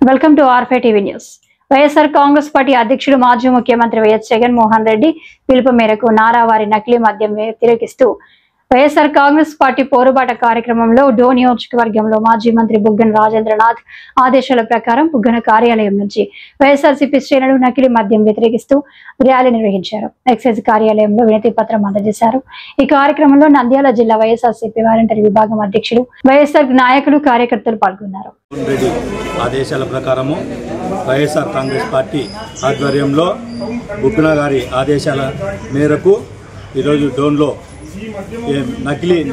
Welcome to R5 TV news. YSR Congress party అధ్యక్షుడు మాజీ ముఖ్యమంత్రి వైఎస్ జగన్మోహన్ రెడ్డి పిలుపు మేరకు నారావారి నకిలీ మద్యం వ్యతిరేకిస్తూ వైఎస్ఆర్ కాంగ్రెస్ పార్టీ పోరుబాట కార్యక్రమంలో డో నియోజకవర్గంలో మాజీ మంత్రి బుగ్గన రాజేంద్రనాథ్ ఆదేశాల ప్రకారం బుగ్గన కార్యాలయం నుంచి వైఎస్ఆర్సీపీ శ్రేణులు నకిలీ మద్యం వ్యతిరేకిస్తూ ర్యాలీ నిర్వహించారు. ఎక్సైజ్ కార్యాలయంలో వినతి పత్రం అందజేశారు. ఈ కార్యక్రమంలో నంద్యాల జిల్లా వైఎస్ఆర్సీపీ వాలంటీర్ విభాగం అధ్యక్షులు వైఎస్ఆర్ నాయకులు కార్యకర్తలు పాల్గొన్నారు. ఆదేశాల ప్రకారము వైఎస్ఆర్ కాంగ్రెస్ పార్టీ ఆధ్వర్యంలో బుగ్గన గారి ఆదేశాల మేరకు ఈరోజు డోన్లో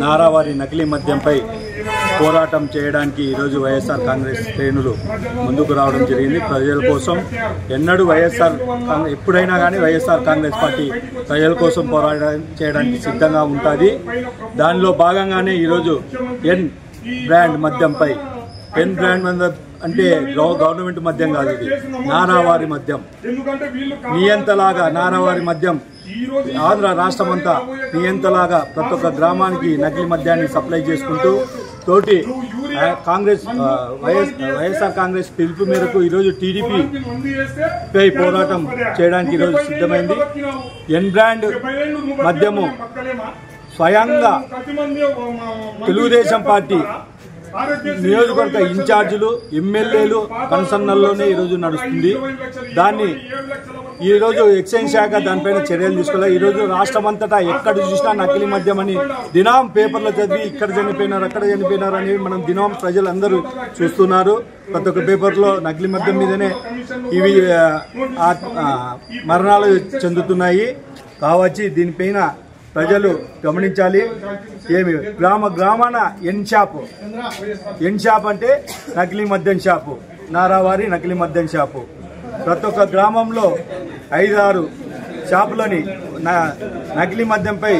నారావారి నకిలీ మద్యంపై పోరాటం చేయడానికి ఈరోజు వైఎస్ఆర్ కాంగ్రెస్ శ్రేణులు ముందుకు రావడం జరిగింది. ప్రజల కోసం ఎప్పుడైనా కానీ వైఎస్ఆర్ కాంగ్రెస్ పార్టీ ప్రజల కోసం పోరాటం చేయడానికి సిద్ధంగా ఉంటుంది. దానిలో భాగంగానే ఈరోజు ఎన్ బ్రాండ్ మద్యంపై అంటే గవర్నమెంట్ మద్యం కాదు, ఇది నారావారి మద్యం. నియంతలాగా నారావారి మద్యం ఆంధ్ర రాష్ట్రమంతా నియంతలాగా ప్రతి ఒక్క గ్రామానికి నకిలీ మద్యాన్ని సప్లై చేసుకుంటూ తోటి వైఎస్ఆర్ కాంగ్రెస్ పిలుపు మేరకు ఈరోజు టీడీపీ పై పోరాటం చేయడానికి ఈరోజు సిద్ధమైంది. ఎన్ బ్రాండ్ మద్యము స్వయంగా తెలుగుదేశం పార్టీ నియోజకవర్గ ఇన్ఛార్జీలు ఎమ్మెల్యేలు కన్సర్నల్లోనే ఈరోజు నడుస్తుంది. దాన్ని ఈరోజు ఎక్సైజ్ శాఖ దానిపైన చర్యలు తీసుకోవాలి. ఈరోజు రాష్ట్రమంతటా ఎక్కడ చూసినా నకిలీ మద్యం అని దినం పేపర్లో చదివి ఇక్కడ చనిపోయినారు అక్కడ చనిపోయినారు అని మనం దినం ప్రజలందరూ చూస్తున్నారు. ప్రతి ఒక్క పేపర్లో నకిలీ మద్యం మీదనే ఇవి మరణాలు చెందుతున్నాయి. కావచ్చు దీనిపైన ప్రజలు గమనించాలి. గ్రామాన ఎన్ షాప్ అంటే నకిలీ మద్యం షాపు, నారావారి నకిలీ మద్యం షాపు. ప్రతి ఒక్క గ్రామంలో 5-6 షాపులని నకిలీ మద్యంపై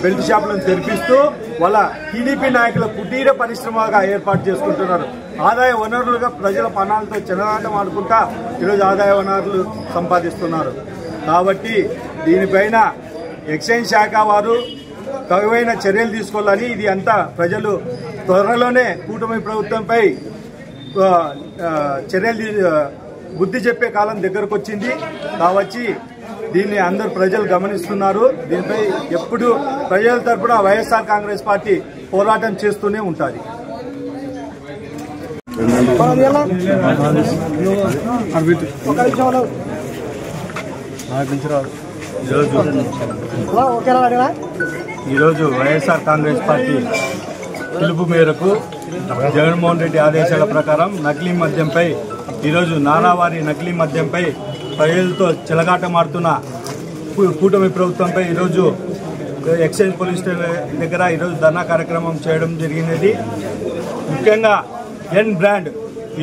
బెల్ట్ షాపులను తెరిపిస్తూ వాళ్ళ టీడీపీ నాయకుల కుటీర పరిశ్రమగా ఏర్పాటు చేసుకుంటున్నారు. ఆదాయ వనరులుగా ప్రజల పణాలతో చెలగాటం ఆడుకుంటా ఈరోజు ఆదాయ వనరులు సంపాదిస్తున్నారు. కాబట్టి దీనిపైన ఎక్సైజ్ శాఖ వారు తగువైన చర్యలు తీసుకోవాలని, ఇది అంతా ప్రజలు త్వరలోనే కూటమి ప్రభుత్వంపై చర్యలు బుద్ధి చెప్పే కాలం దగ్గరకు వచ్చింది. కావచ్చు దీన్ని అందరు ప్రజలు గమనిస్తున్నారు. దీనిపై ఎప్పుడు ప్రజల తరపున వైఎస్ఆర్ కాంగ్రెస్ పార్టీ పోరాటం చేస్తూనే ఉంటుంది. ఈరోజు వైఎస్ఆర్ కాంగ్రెస్ పార్టీ పిలుపు మేరకు జగన్మోహన్ రెడ్డి ఆదేశాల ప్రకారం నకిలీ మద్యంపై ఈరోజు నారావారి నకిలీ మద్యంపై ప్రజలతో చెలగాటమాడుతున్న కూటమి ప్రభుత్వంపై ఈరోజు ఎక్సైజ్ పోలీస్ స్టేషన్ దగ్గర ఈరోజు ధర్నా కార్యక్రమం చేయడం జరిగినది. ముఖ్యంగా ఎన్ బ్రాండ్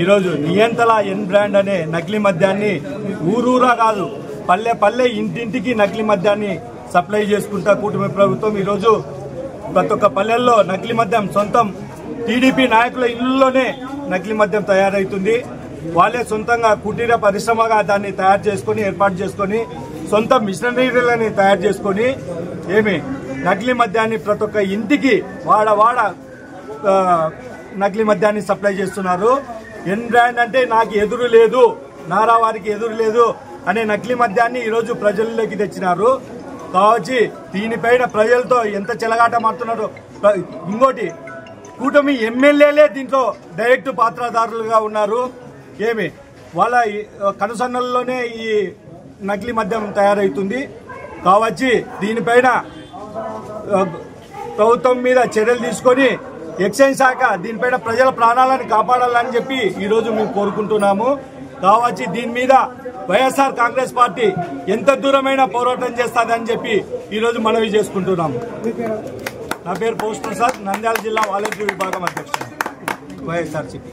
ఈరోజు నియంతలా ఎన్ బ్రాండ్ అనే నకిలీ మద్యాన్ని ఊరూరా కాదు పల్లె ఇంటింటికి నకిలీ మద్యాన్ని సప్లై చేసుకుంటా కూటమి ప్రభుత్వం ఈరోజు ప్రతి ఒక్క పల్లెల్లో నకిలీ మద్యం సొంతం టీడీపీ నాయకుల ఇళ్లలోనే నకిలీ మద్యం తయారవుతుంది. వాళ్ళే సొంతంగా కుటీర పరిశ్రమగా దాన్ని తయారు చేసుకొని ఏర్పాటు చేసుకొని సొంత మిషనరీలని తయారు చేసుకొని నకిలీ మద్యాన్ని ప్రతి ఒక్క ఇంటికి వాడ నకిలీ మద్యాన్ని సప్లై చేస్తున్నారు. ఎన్ బ్రాండ్ అంటే నాకు ఎదురు లేదు, నారావారికి ఎదురు లేదు అనే నకిలీ మద్యాన్ని ఈరోజు ప్రజల్లోకి తెచ్చినారు. కావచ్చు దీనిపైన ప్రజలతో ఎంత చెలగాటమాడుతున్నారో. ఇంకోటి కూటమి ఎమ్మెల్యేలే దీంట్లో డైరెక్ట్ పాత్రదారులుగా ఉన్నారు. వాళ్ళ కనుసన్నల్లోనే ఈ నకిలీ మద్యం తయారవుతుంది. కావచ్చు దీనిపైన ప్రభుత్వం మీద చర్యలు తీసుకొని ఎక్సైజ్ శాఖ దీనిపైన ప్రజల ప్రాణాలను కాపాడాలని చెప్పి ఈరోజు మేము కోరుకుంటున్నాము. కావచ్చు దీని మీద వైఎస్ఆర్ కాంగ్రెస్ పార్టీ ఎంత దూరమైన పోరాటం చేస్తుందని చెప్పి ఈరోజు మనవి చేసుకుంటున్నాము. నా పేరు పోస్ట్ ప్రసాద్, నంద్యాల జిల్లా వాలంటీర్ విభాగం అధ్యక్షుడు, వైఎస్ఆర్సీపీ.